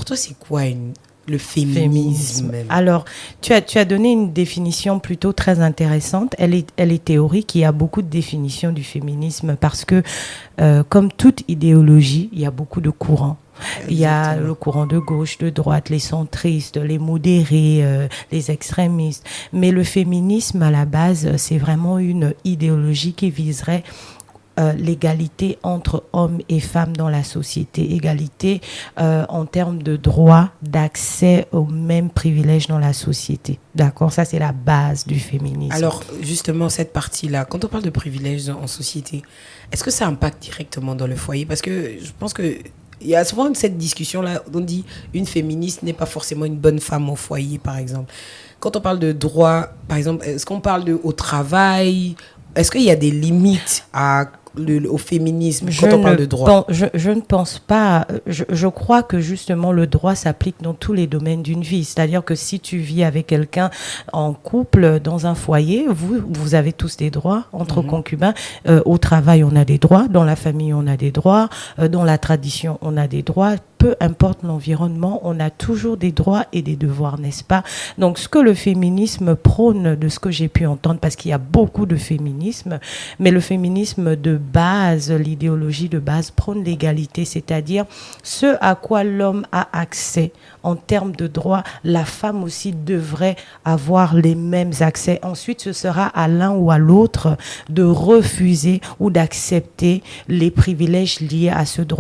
pour toi, c'est quoi le féminisme même? Alors, tu as donné une définition plutôt très intéressante. Elle est théorique. Il y a beaucoup de définitions du féminisme parce que, comme toute idéologie, il y a beaucoup de courants. Il y a le courant de gauche, de droite, les centristes, les modérés, les extrémistes. Mais le féminisme, à la base, c'est vraiment une idéologie qui viserait l'égalité entre hommes et femmes dans la société, égalité en termes de droit d'accès aux mêmes privilèges dans la société. D'accord, ça c'est la base du féminisme. Alors justement, cette partie-là, quand on parle de privilèges en société, est-ce que ça impacte directement dans le foyer? Parce que je pense que il y a souvent cette discussion-là, on dit une féministe n'est pas forcément une bonne femme au foyer, par exemple. Quand on parle de droit, par exemple, est-ce qu'on parle au travail? Est-ce qu'il y a des limites au féminisme quand on parle de droit? Je ne pense pas. Je crois que justement le droit s'applique dans tous les domaines d'une vie. C'est-à-dire que si tu vis avec quelqu'un en couple, dans un foyer, vous avez tous des droits entre concubins. Au travail, on a des droits. Dans la famille, on a des droits. Dans la tradition, on a des droits. Peu importe l'environnement, on a toujours des droits et des devoirs, n'est-ce pas? Donc, ce que le féminisme prône, de ce que j'ai pu entendre, parce qu'il y a beaucoup de féminisme, mais le féminisme de base, l'idéologie de base prône l'égalité, c'est-à-dire ce à quoi l'homme a accès en termes de droits, la femme aussi devrait avoir les mêmes accès. Ensuite, ce sera à l'un ou à l'autre de refuser ou d'accepter les privilèges liés à ce droit.